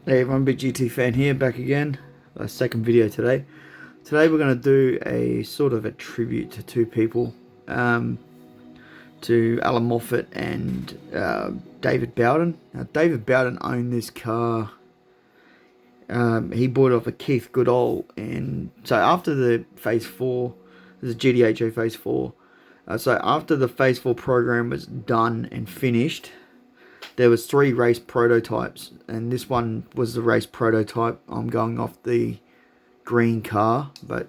Hey everyone, Big GT fan here, back again. Second video today. Today we're going to do a sort of a tribute to two people, to Allan Moffat and David Bowden. Now, David Bowden owned this car. He bought it off of Keith Goodall, and so after the Phase 4, this is GTHO Phase 4. So after the Phase 4 program was done and finished, there was 3 race prototypes, and this one was the race prototype. I'm going off the green car, but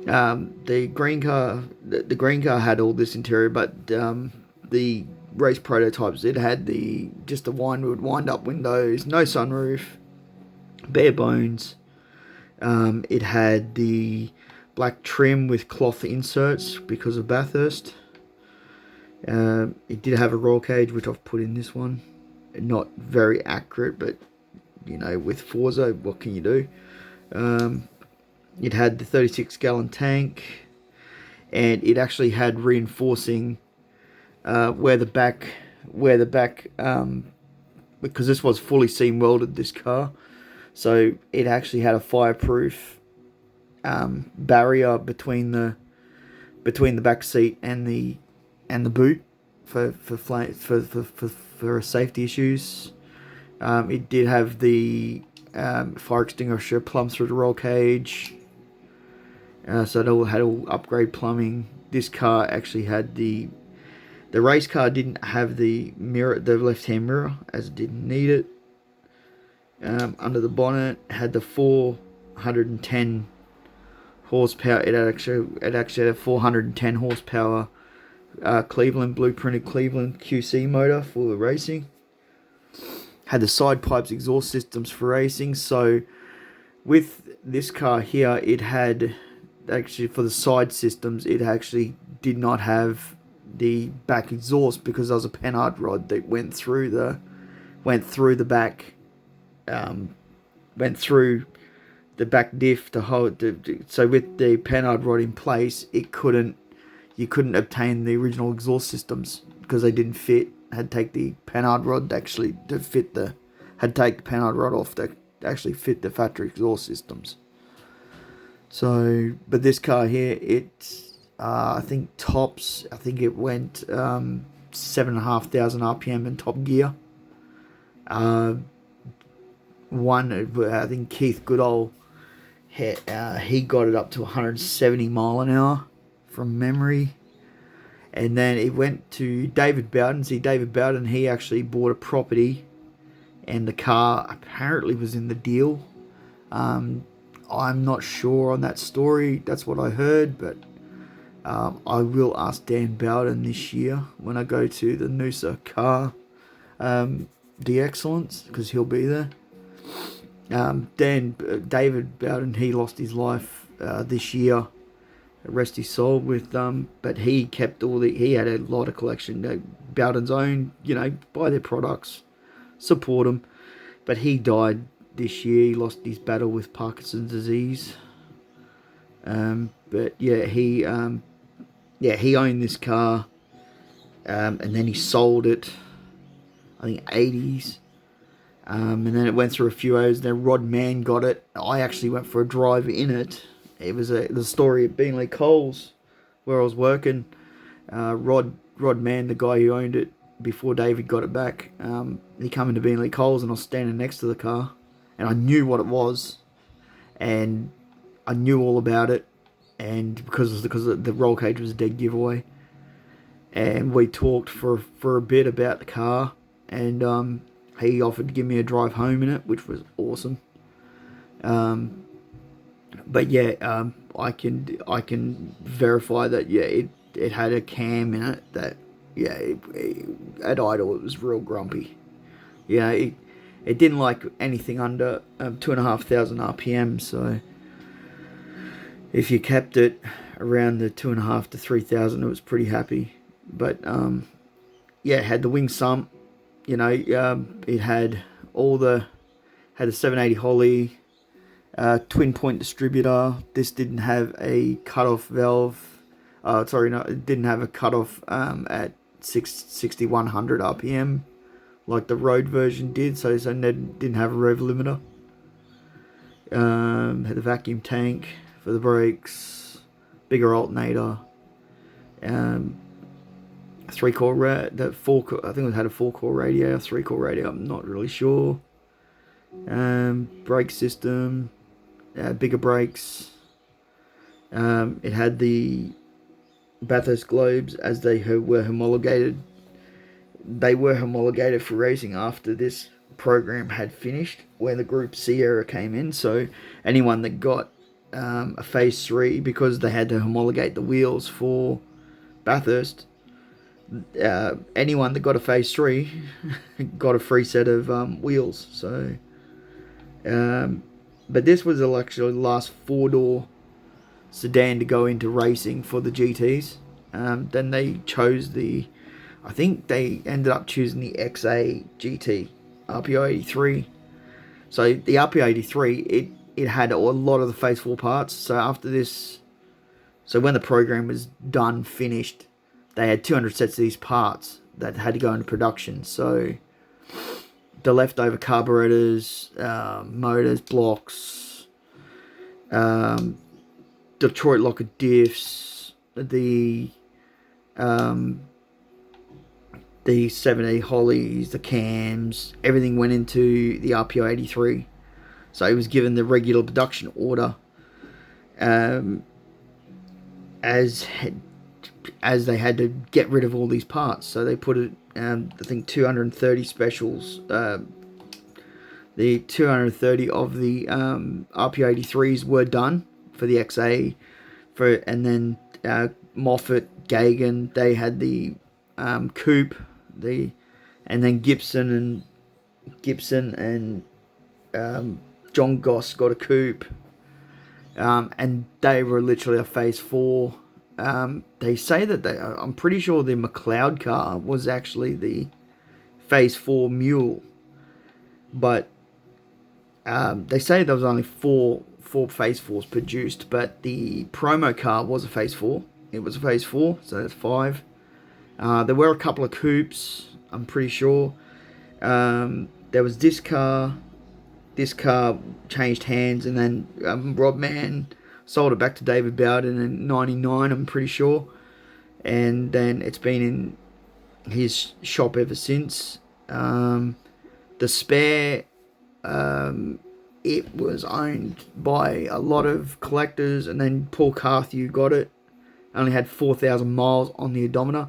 the green car had all this interior, but the race prototypes, it had just the wind up windows, no sunroof, bare bones. It had the black trim with cloth inserts because of Bathurst. It did have a roll cage, which I've put in this one. Not very accurate, but you know, with Forza, what can you do? It had the 36-gallon tank, and it actually had reinforcing where the back, because this was fully seam welded, this car, so it actually had a fireproof barrier between the back seat and the boot for safety issues. It did have the fire extinguisher plumb through the roll cage, so it all had all upgrade plumbing. This car actually had the race car didn't have the mirror, the left hand mirror, as it didn't need it. Under the bonnet had the 410 horsepower. It actually had a 410 horsepower blueprinted Cleveland QC motor for the racing. Had the side pipes exhaust systems for racing. So with this car here, it had actually, for the side systems, it actually did not have the back exhaust because there was a Panhard rod that went through the back, went through the back diff to hold so with the Panhard rod in place, you couldn't obtain the original exhaust systems because they didn't fit. Had to take the Panhard rod off to actually fit the factory exhaust systems. So, but this car here, I think it went 7,500 RPM in top gear. I think Keith Goodall, he got it up to 170 mile an hour from memory. And then it went to David Bowden. See, David Bowden, he actually bought a property, and the car apparently was in the deal. I'm not sure on that story. That's what I heard, but I will ask Dan Bowden this year when I go to the Noosa car, the Excellence, because he'll be there. David Bowden, he lost his life this year. Rest his soul, with but he kept he had a lot of collection. Bowden's own, buy their products, support them. But he died this year. He lost his battle with Parkinson's disease. But yeah, he owned this car, and then he sold it, I think 80s. And then it went through a few owners. Then Rod Mann got it. I actually went for a drive in it. It was the story at Beanley Coles, where I was working. Rod Mann, the guy who owned it before David got it back, he came into Beanley Coles, and I was standing next to the car, and I knew what it was, and I knew all about it, and because the roll cage was a dead giveaway, and we talked for a bit about the car, and he offered to give me a drive home in it, which was awesome. But yeah, I can verify that, yeah, it had a cam in it that, yeah, at idle it was real grumpy. Yeah, it didn't like anything under 2,500 RPM. So if you kept it around the 2,500 to 3,000, it was pretty happy. But yeah, it had the wing sump. It had had the 780 Holly. Twin point distributor. This didn't have a cutoff valve. It didn't have a cutoff at 6,100 RPM. like the road version did, so didn't have a rev limiter. Had the vacuum tank for the brakes, bigger alternator, 3-core the 4-core, I think it had a 4-core radio, 3-core radio, I'm not really sure. Brake system, bigger brakes. It had the Bathurst globes as they were homologated. They were homologated for racing after this program had finished, when the Group C era came in. So anyone that got a Phase 3, because they had to homologate the wheels for Bathurst, anyone that got a Phase 3 got a free set of wheels. So, but this was actually the last 4-door sedan to go into racing for the GTs. Then they chose I think they ended up choosing the XA GT RPO 83. So the RPO 83, it had a lot of the Phase 4 parts. So after this, so when the program was done, finished, they had 200 sets of these parts that had to go into production. So the leftover carburetors, motors, blocks, Detroit locker diffs, the 7A Hollies, the cams, everything went into the RPO 83. So it was given the regular production order, as they had to get rid of all these parts. So they put it, I think 230 specials. The 230 of the RPO 83s were done for the XA, and then Moffat, Gagan, they had the coupe, and then Gibson and John Goss got a coupe, and they were literally a Phase 4. They say that I'm pretty sure the McLeod car was actually the Phase 4 mule, but they say there was only four Phase 4s produced, but the promo car was a Phase 4. It was a Phase 4, so that's 5. There were a couple of coupes, I'm pretty sure. There was this car. This car changed hands, and then Rob Mann sold it back to David Bowden in '99, I'm pretty sure. And then it's been in his shop ever since. The spare, it was owned by a lot of collectors, and then Paul Carthew got it. Only had 4,000 miles on the odometer.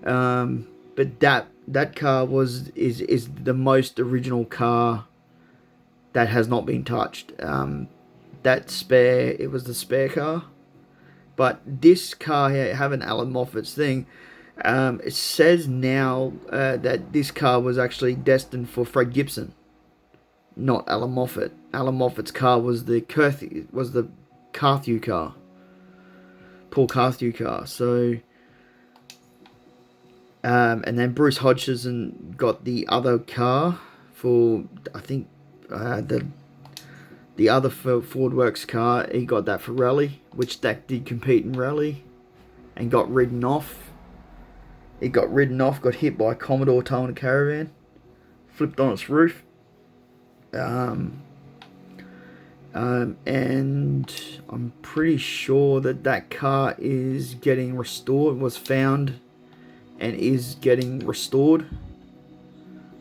But that car is the most original car that has not been touched. That spare, it was the spare car. But this car here, having Allan Moffat's thing, it says now that this car was actually destined for Fred Gibson, not Allan Moffat. Allan Moffat's car was the Carthew car, Paul Carthew car. So, and then Bruce Hodgson got the other car for, I think, the other Ford Works car. He got that for rally, which that did compete in rally, and got ridden off. It got ridden off, got hit by a Commodore towing a caravan, flipped on its roof. And I'm pretty sure that car is getting restored, was found and is getting restored.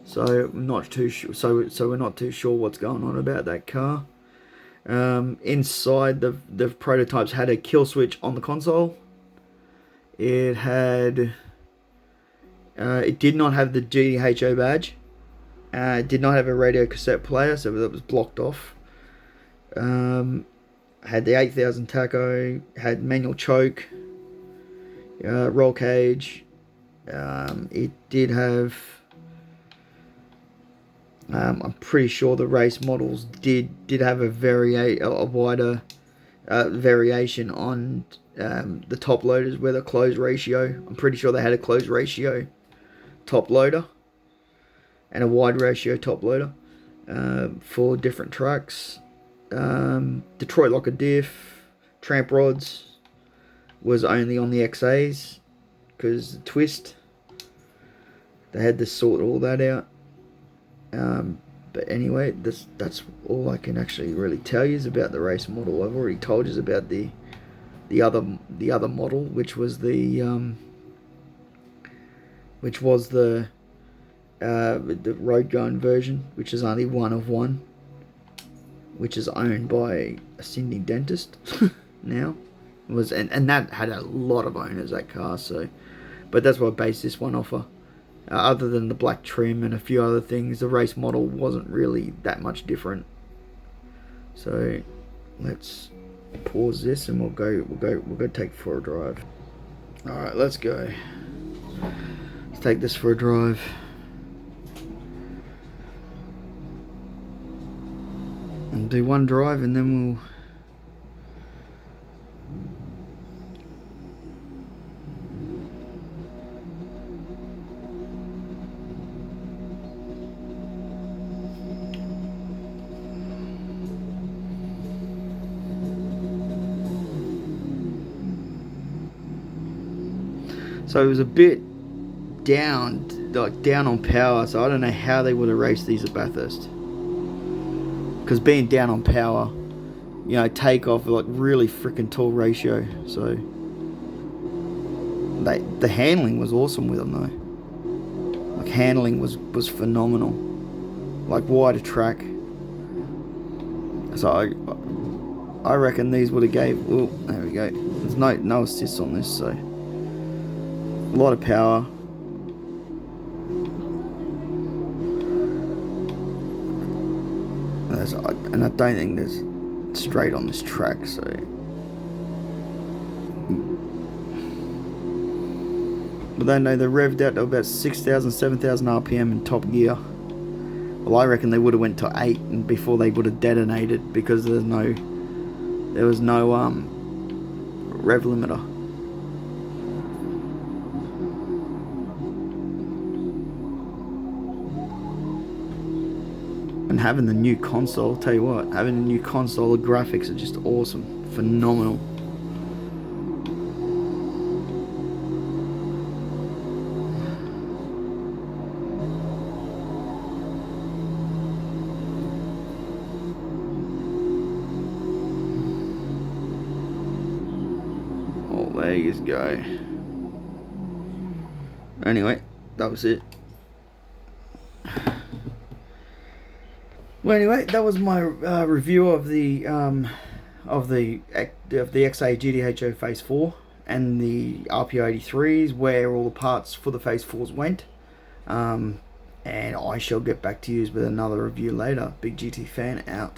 So I'm not too sure. So we're not too sure what's going on about that car. Inside, the prototypes had a kill switch on the console. It had. It did not have the GTHO badge. It did not have a radio cassette player, so that was blocked off. Had the 8000 tacho. Had manual choke. Roll cage. It did have. I'm pretty sure the race models did have a wider variation on the top loaders with a closed ratio. I'm pretty sure they had a closed ratio top loader and a wide ratio top loader for different tracks. Detroit locker diff, tramp rods was only on the XAs because the twist. They had to sort all that out. But anyway, that's all I can actually really tell you is about the race model. I've already told you about the other model, which was the road going version, which is only one of one, which is owned by a Sydney dentist now. It was and that had a lot of owners, that car. So, but that's what I based this one off of. Other than the black trim and a few other things, the race model wasn't really that much different. So let's pause this and we'll go take it for a drive. All right, let's go. Let's take this for a drive. And do one drive and then we'll so it was a bit down on power, so I don't know how they would have raced these at Bathurst. Because being down on power, you know, takeoff like really freaking tall ratio. So the handling was awesome with them though. Like handling was phenomenal. Like wider track. So I reckon these would have gave. Oh, there we go. There's no assists on this, so. A lot of power. And I don't think there's straight on this track, so. But they know they revved out to about 6,000, 7,000 RPM in top gear. Well, I reckon they would have went to 8 and before they would have detonated because there was no rev limiter. And having the new console, tell you what, having a new console, the graphics are just awesome, phenomenal. Oh, there you go. Anyway, that was it. Well, anyway, that was my review of the XA GTHO Phase 4 and the RP83s, where all the parts for the Phase 4s went. And I shall get back to you with another review later. Big GT fan out.